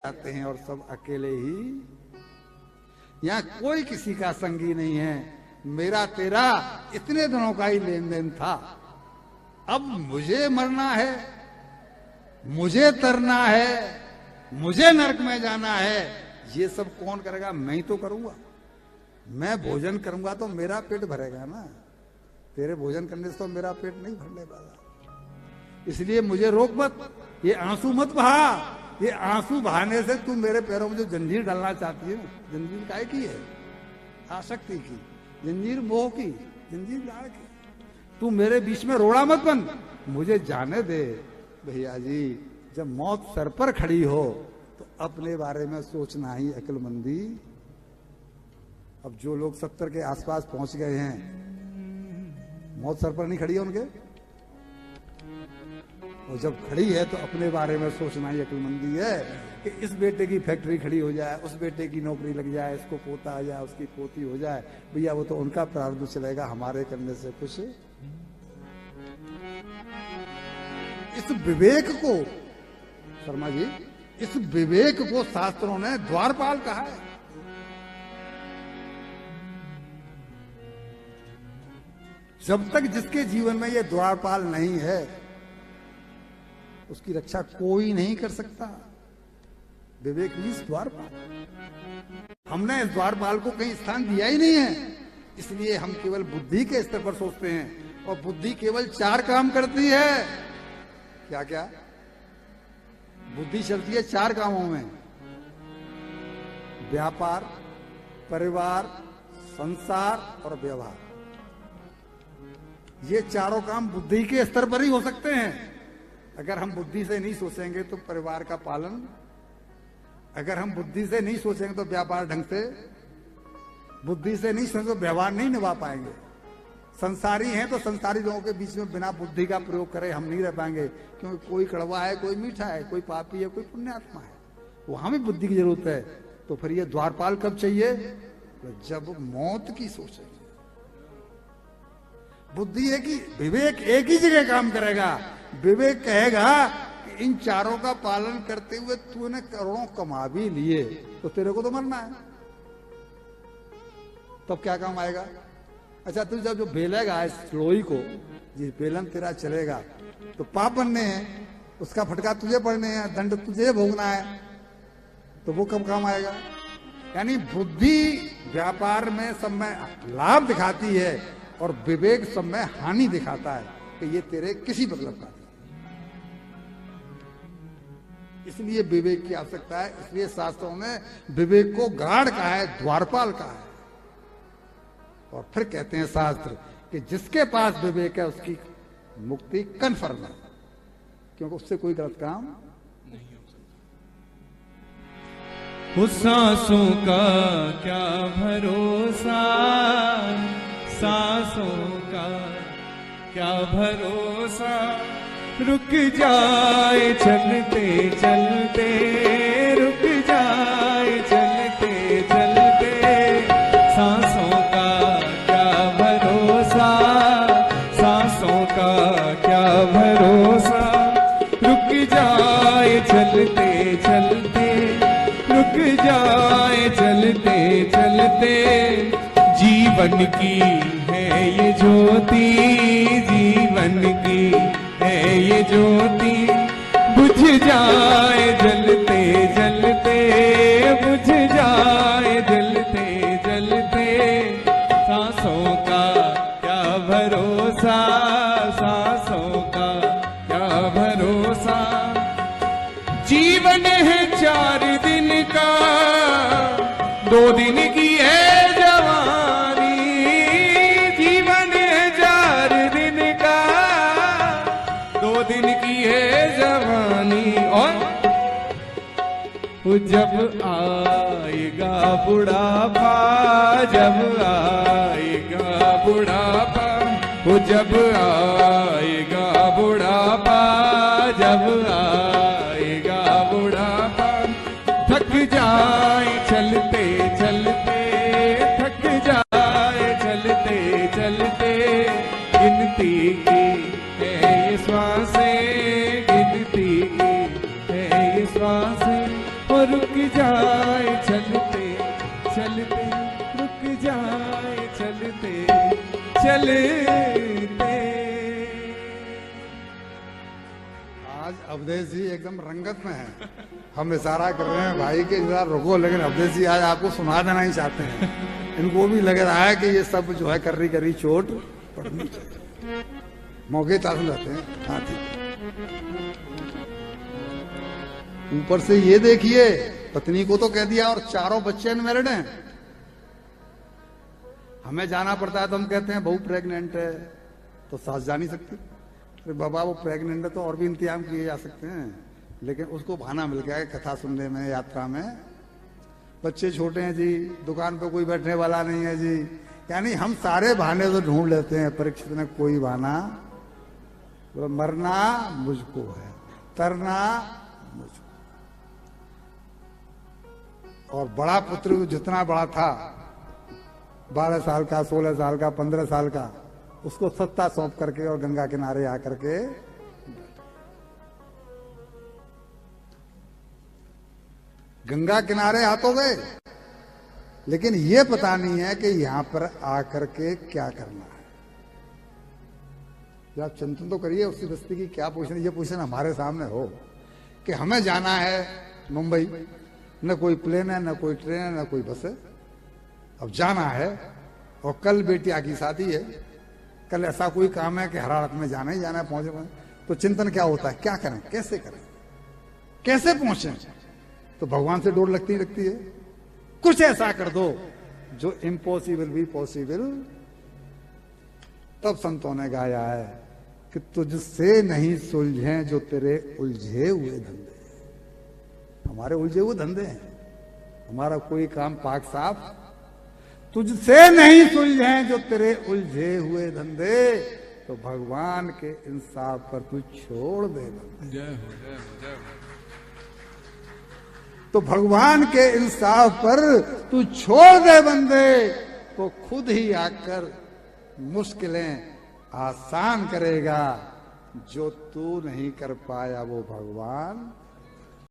आते हैं और सब अकेले ही। यहाँ कोई किसी का संगी नहीं है। मेरा तेरा इतने दिनों का ही लेन देन था, अब मुझे मरना है, मुझे तरना है, मुझे नरक में जाना है। ये सब कौन करेगा? मैं ही तो करूंगा। मैं भोजन करूंगा तो मेरा पेट भरेगा ना, तेरे भोजन करने से तो मेरा पेट नहीं भरने वाला। इसलिए मुझे रोक मत, ये आंसू मत बहा। ये आंसू बहाने से तू मेरे पैरों में जो जंजीर डालना चाहती है, जंजीर काहे की है? आसक्ति की जंजीर, मोह की जंजीर, लाड़ की। तू मेरे बीच में रोड़ा मत बन, मुझे जाने दे। भैया जी, जब मौत सर पर खड़ी हो तो अपने बारे में सोचना ही अक्लमंदी। अब जो लोग 70 के आसपास पहुंच गए हैं, मौत सर पर नहीं खड़ी है उनके, और जब खड़ी है तो अपने बारे में सोचना ही अक्लमंदी है कि इस बेटे की फैक्ट्री खड़ी हो जाए, उस बेटे की नौकरी लग जाए, इसको पोता आ जाए, उसकी पोती हो जाए। भैया वो तो उनका प्रारब्ध चलेगा, हमारे करने से कुछ। इस विवेक को, शर्मा जी, इस विवेक को शास्त्रों ने द्वारपाल कहा है। जब तक जिसके जीवन में ये द्वारपाल नहीं है, उसकी रक्षा कोई नहीं कर सकता। विवेक मीन्स द्वारपाल। हमने इस द्वारपाल को कहीं स्थान दिया ही नहीं है, इसलिए हम केवल बुद्धि के स्तर पर सोचते हैं। और बुद्धि केवल 4 काम करती है। क्या क्या? बुद्धि चलती है 4 कामों में: व्यापार, परिवार, संसार और व्यवहार। ये चारों काम बुद्धि के स्तर पर ही हो सकते हैं। अगर हम बुद्धि से नहीं सोचेंगे तो परिवार का पालन, अगर हम बुद्धि से नहीं सोचेंगे तो व्यापार ढंग से, बुद्धि से नहीं सोचेंगे तो व्यवहार नहीं निभा पाएंगे। संसारी हैं तो संसारी लोगों के बीच में बिना बुद्धि का प्रयोग करे हम नहीं रह पाएंगे, क्योंकि कोई कड़वा है, कोई मीठा है, कोई पापी है, कोई पुण्यात्मा है। वहां भी बुद्धि की जरूरत है। तो फिर ये द्वारपाल कब चाहिए? जब मौत की सोचेंगे। बुद्धि है कि विवेक एक ही जगह काम करेगा। विवेक कहेगा कि इन चारों का पालन करते हुए तूने करोड़ों कमा भी लिए तो तेरे को तो मरना है, तब क्या काम आएगा? अच्छा, तू जब जो बेलेगा इस लोही को, जिस बेलन तेरा चलेगा, तो पाप बनने हैं, उसका फटका तुझे पड़ने हैं, दंड तुझे भोगना है, तो वो कब काम आएगा? यानी बुद्धि व्यापार में सब में लाभ दिखाती है और विवेक सब में हानि दिखाता है कि ये तेरे किसी मतलब का नहीं। इसलिए विवेक की आवश्यकता है। इसलिए शास्त्रों ने विवेक को गाढ़ कहा है, द्वारपाल कहा है। और फिर कहते हैं शास्त्र कि जिसके पास विवेक है उसकी मुक्ति कन्फर्म है, क्योंकि उससे कोई गलत काम नहीं हो सकता। उस सांसों का क्या भरोसा, सांसों का क्या भरोसा, रुक जाए चलते चलते, रुक जाए चलते चलते। सांसों का क्या भरोसा, सांसों का क्या भरोसा, रुक जाए चलते चलते, रुक जाए चलते चलते। जीवन की है ये ज्योति, जीवन की है ये ज्योति, बुझ जाए जलते जलते, बुझ जाए जलते जलते। सांसों का क्या भरोसा, सांसों का क्या भरोसा। जीवन है 4 दिन का, 2 दिन की है जवानी। जीवन है 4 दिन का, 2 दिन की है जवानी। और वो जब आएगा बुढ़ापा, जब आएगा बुढ़ापा, वो जब आएगा बुढ़ापा, जब आएगा बुढ़ापा। थक जाए चलते चलते, थक जाए चलते चलते। गिनती की है ये श्वासें, गिनती की है ये श्वासें, और रुक जाए चलते चलते, रुक जाए चलते चलते। आज अवधेश जी एकदम रंगत में है। हम इशारा कर रहे हैं भाई के जरा रुको, लेकिन अवधेश जी आज आपको सुना देना ही चाहते हैं। इनको भी लग रहा है कि ये सब जो है कर्री कर्री चोट पड़नी चाहिए। मौके तासम रहते हैं। हाँ ठीक है। ऊपर से ये देखिए, पत्नी को तो कह दिया और चारों बच्चे अनमैरिड हैं। हमें जाना पड़ता है तो हम कहते हैं बहू प्रेग्नेंट है, तो सास जा नहीं सकती। अरे बाबा वो प्रेग्नेंट है तो और भी इंतजाम किए जा सकते हैं, लेकिन उसको बहाना मिल गया है कथा सुनने में, यात्रा में। बच्चे छोटे हैं जी, दुकान पे कोई बैठने वाला नहीं है जी, यानी हम सारे बहाने तो ढूंढ लेते हैं। परीक्षित ने कोई बहाना, मरना मुझको है, तरना मुझको। और बड़ा पुत्र जितना बड़ा था, 12 साल का, 16 साल का, 15 साल का, उसको सत्ता सौंप करके और गंगा किनारे आकर के गंगा किनारे आ तो गए, लेकिन ये पता नहीं है कि यहां पर आकर के क्या करना है। जब आप चिंतन तो करिए उसकी बस्ती की क्या पोषण, ये पोषण हमारे सामने हो कि हमें जाना है मुंबई, न कोई प्लेन है, न कोई ट्रेन है, न कोई बस है। अब जाना है और कल बेटिया की शादी है, कल ऐसा कोई काम है कि हरारत में जाना ही जाना है, पहुंचे। तो चिंतन क्या होता है, क्या करें, कैसे करें, कैसे पहुंचे। तो भगवान से डोर लगती है, कुछ ऐसा कर दो जो इम्पॉसिबल भी पॉसिबल। तब संतों ने गाया है कि तुझसे नहीं सुलझे जो तेरे उलझे हुए धंधे। हमारे उलझे हुए धंधे हैं, हमारा कोई काम पाक साफ। तुझसे नहीं सुलझे जो तेरे उलझे हुए धंधे, तो भगवान के इंसाफ पर तू छोड़ दे बंदे। जय हो, जय हो, जय हो। तो भगवान के इंसाफ पर तू छोड़ दे बंदे, तो खुद ही आकर मुश्किलें आसान करेगा। जो तू नहीं कर पाया वो भगवान